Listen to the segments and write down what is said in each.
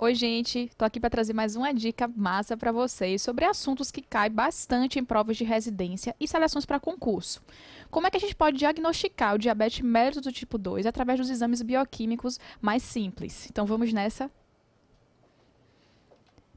Oi, gente, tô aqui para trazer mais uma dica massa para vocês sobre assuntos que caem bastante em provas de residência e seleções para concurso. Como é que a gente pode diagnosticar o diabetes mellitus do tipo 2 através dos exames bioquímicos mais simples? Então vamos nessa.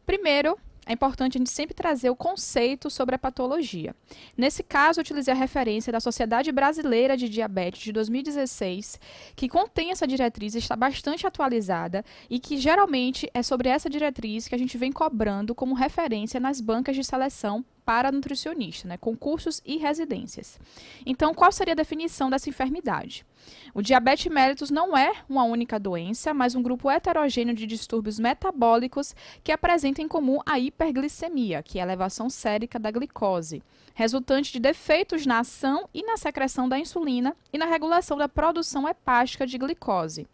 Primeiro, é importante a gente sempre trazer o conceito sobre a patologia. Nesse caso, eu utilizei a referência da Sociedade Brasileira de Diabetes de 2016, que contém essa diretriz, está bastante atualizada e que geralmente é sobre essa diretriz que a gente vem cobrando como referência nas bancas de seleção para nutricionista, né, concursos e residências. Então, qual seria a definição dessa enfermidade? O diabetes mellitus não é uma única doença, mas um grupo heterogêneo de distúrbios metabólicos que apresentam em comum a hiperglicemia, que é a elevação sérica da glicose, resultante de defeitos na ação e na secreção da insulina e na regulação da produção hepática de glicose.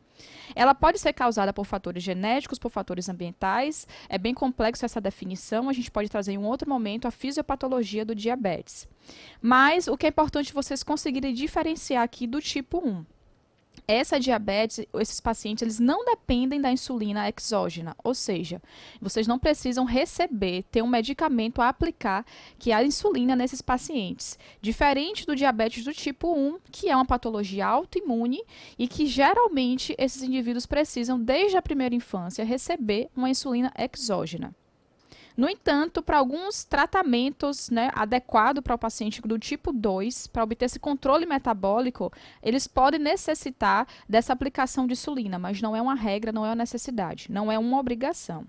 Ela pode ser causada por fatores genéticos, por fatores ambientais. É bem complexo essa definição. A gente pode trazer em um outro momento a fisiopatologia do diabetes. Mas o que é importante vocês conseguirem diferenciar aqui do tipo 1. Essa diabetes, esses pacientes, eles não dependem da insulina exógena, ou seja, vocês não precisam receber, ter um medicamento a aplicar, que é a insulina nesses pacientes. Diferente do diabetes do tipo 1, que é uma patologia autoimune e que geralmente esses indivíduos precisam, desde a primeira infância, receber uma insulina exógena. No entanto, para alguns tratamentos, né, adequados para o paciente do tipo 2, para obter esse controle metabólico, eles podem necessitar dessa aplicação de insulina, mas não é uma regra, não é uma necessidade, não é uma obrigação.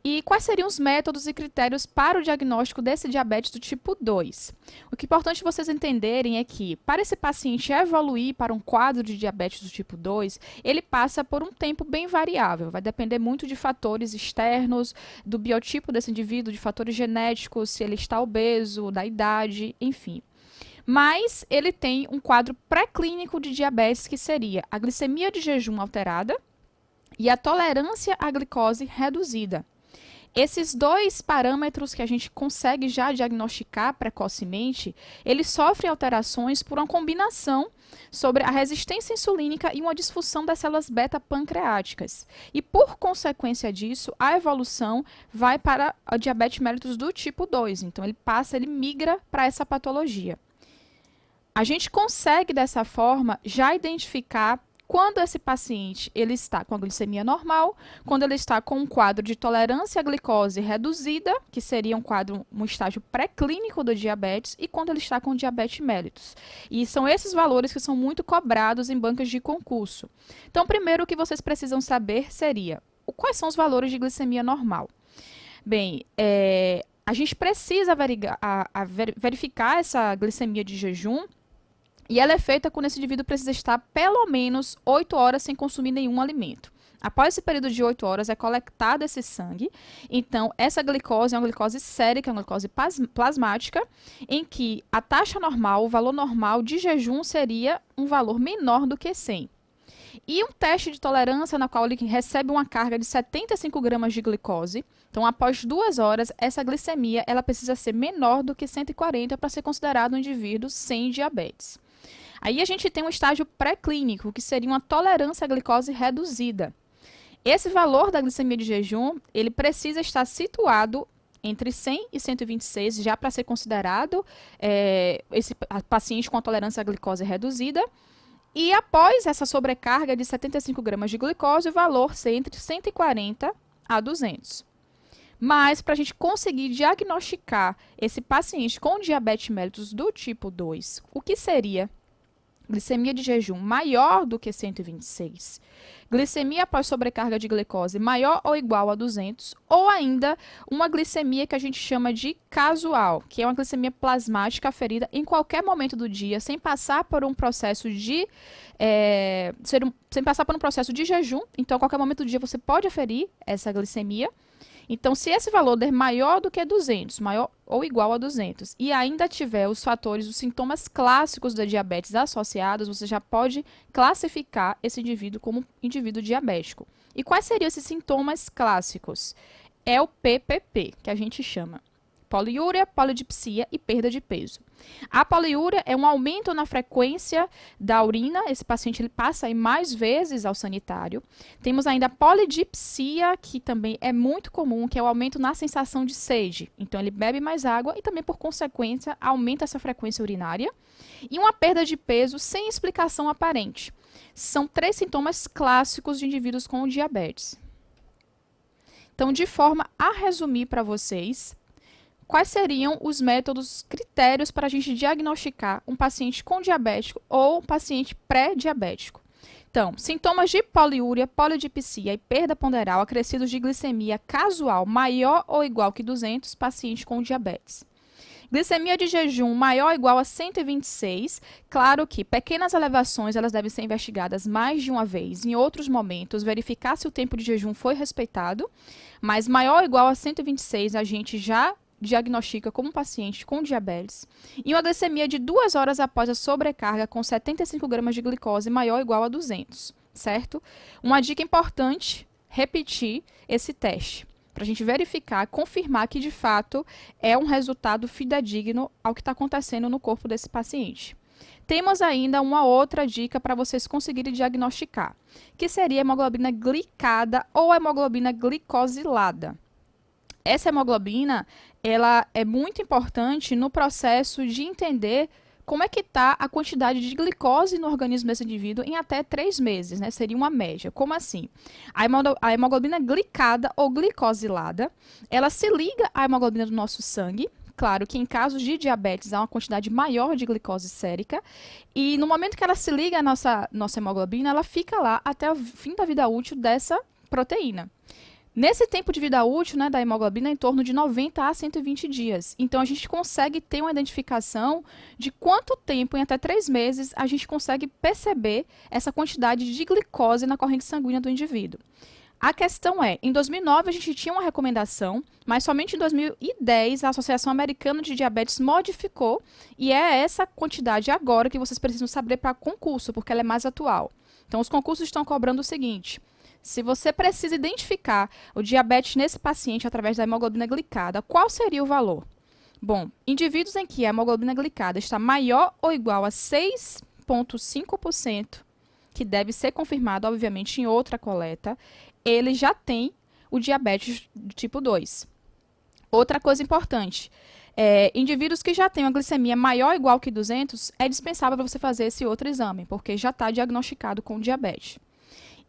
E quais seriam os métodos e critérios para o diagnóstico desse diabetes do tipo 2? O que é importante vocês entenderem é que, para esse paciente evoluir para um quadro de diabetes do tipo 2, ele passa por um tempo bem variável. Vai depender muito de fatores externos, do biotipo desse indivíduo, de fatores genéticos, se ele está obeso, da idade, enfim. Mas ele tem um quadro pré-clínico de diabetes, que seria a glicemia de jejum alterada e a tolerância à glicose reduzida. Esses dois parâmetros que a gente consegue já diagnosticar precocemente, eles sofrem alterações por uma combinação sobre a resistência insulínica e uma disfunção das células beta-pancreáticas. E por consequência disso, a evolução vai para a diabetes mellitus do tipo 2. Então ele migra para essa patologia. A gente consegue dessa forma já identificar quando esse paciente ele está com a glicemia normal, quando ele está com um quadro de tolerância à glicose reduzida, que seria um estágio pré-clínico do diabetes, e quando ele está com diabetes mellitus. E são esses valores que são muito cobrados em bancas de concurso. Então, primeiro o que vocês precisam saber seria quais são os valores de glicemia normal. Bem, a gente precisa verificar essa glicemia de jejum. E ela é feita quando esse indivíduo precisa estar pelo menos 8 horas sem consumir nenhum alimento. Após esse período de 8 horas, é coletado esse sangue. Então, essa glicose é uma glicose sérica, uma glicose plasmática, em que a taxa normal, o valor normal de jejum seria um valor menor do que 100. E um teste de tolerância, na qual ele recebe uma carga de 75 gramas de glicose. Então, após 2 horas, essa glicemia ela precisa ser menor do que 140 para ser considerado um indivíduo sem diabetes. Aí a gente tem um estágio pré-clínico, que seria uma tolerância à glicose reduzida. Esse valor da glicemia de jejum, ele precisa estar situado entre 100 e 126, já para ser considerado esse paciente com a tolerância à glicose reduzida. E após essa sobrecarga de 75 gramas de glicose, o valor ser entre 140 a 200. Mas, para a gente conseguir diagnosticar esse paciente com diabetes mellitus do tipo 2, o que seria glicemia de jejum maior do que 126, glicemia após sobrecarga de glicose maior ou igual a 200, ou ainda uma glicemia que a gente chama de casual, que é uma glicemia plasmática aferida em qualquer momento do dia, sem passar por um processo de sem passar por um processo de jejum. Então, a qualquer momento do dia você pode aferir essa glicemia. Então, se esse valor der maior do que 200, maior ou igual a 200, e ainda tiver os fatores, os sintomas clássicos da diabetes associados, você já pode classificar esse indivíduo como indivíduo diabético. E quais seriam esses sintomas clássicos? É o PPP, que a gente chama. poliúria, polidipsia e perda de peso. A poliúria é um aumento na frequência da urina, esse paciente ele passa aí mais vezes ao sanitário. Temos ainda a polidipsia, que também é muito comum, que é o aumento na sensação de sede. Então ele bebe mais água e também, por consequência, aumenta essa frequência urinária. E uma perda de peso sem explicação aparente. São 3 sintomas clássicos de indivíduos com diabetes. Então, de forma a resumir para vocês, quais seriam os métodos, critérios para a gente diagnosticar um paciente com diabético ou um paciente pré-diabético? Então, sintomas de poliúria, polidipsia e perda ponderal acrescidos de glicemia casual maior ou igual que 200, paciente com diabetes. Glicemia de jejum maior ou igual a 126. Claro que pequenas elevações elas devem ser investigadas mais de uma vez. Em outros momentos, verificar se o tempo de jejum foi respeitado. Mas maior ou igual a 126 a gente já diagnostica como paciente com diabetes. E uma glicemia de 2 horas após a sobrecarga com 75 gramas de glicose maior ou igual a 200, certo? Uma dica importante, repetir esse teste, para a gente verificar, confirmar que de fato é um resultado fidedigno ao que está acontecendo no corpo desse paciente. Temos ainda uma outra dica para vocês conseguirem diagnosticar, que seria a hemoglobina glicada ou hemoglobina glicosilada. Essa hemoglobina, ela é muito importante no processo de entender como é que está a quantidade de glicose no organismo desse indivíduo em até 3 meses, né? Seria uma média. Como assim? A hemoglobina glicada ou glicosilada, ela se liga à hemoglobina do nosso sangue. Claro que em casos de diabetes há uma quantidade maior de glicose sérica. E no momento que ela se liga à nossa hemoglobina, ela fica lá até o fim da vida útil dessa proteína. Nesse tempo de vida útil, né, da hemoglobina, é em torno de 90 a 120 dias. Então, a gente consegue ter uma identificação de quanto tempo, em até 3 meses, a gente consegue perceber essa quantidade de glicose na corrente sanguínea do indivíduo. A questão é, em 2009 a gente tinha uma recomendação, mas somente em 2010 a Associação Americana de Diabetes modificou e é essa quantidade agora que vocês precisam saber para concurso, porque ela é mais atual. Então, os concursos estão cobrando o seguinte: se você precisa identificar o diabetes nesse paciente através da hemoglobina glicada, qual seria o valor? Bom, indivíduos em que a hemoglobina glicada está maior ou igual a 6,5%, que deve ser confirmado, obviamente, em outra coleta, ele já tem o diabetes tipo 2. Outra coisa importante, indivíduos que já têm uma glicemia maior ou igual que 200, é dispensável para você fazer esse outro exame, porque já está diagnosticado com diabetes.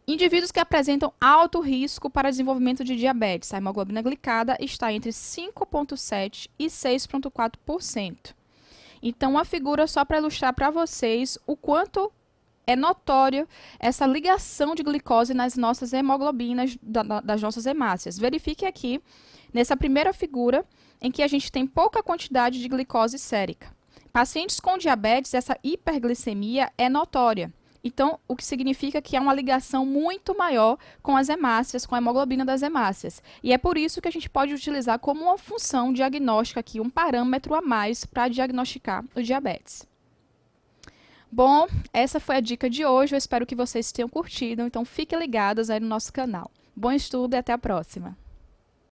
Indivíduos que apresentam alto risco para desenvolvimento de diabetes, a hemoglobina glicada está entre 5,7% e 6,4%. Então, uma figura só para ilustrar para vocês o quanto é notório essa ligação de glicose nas nossas hemoglobinas, das nossas hemácias. Verifique aqui, nessa primeira figura, em que a gente tem pouca quantidade de glicose sérica. Pacientes com diabetes, essa hiperglicemia é notória. Então, o que significa que há uma ligação muito maior com as hemácias, com a hemoglobina das hemácias. E é por isso que a gente pode utilizar como uma função diagnóstica aqui, um parâmetro a mais para diagnosticar o diabetes. Bom, essa foi a dica de hoje, eu espero que vocês tenham curtido, então fiquem ligados aí no nosso canal. Bom estudo e até a próxima!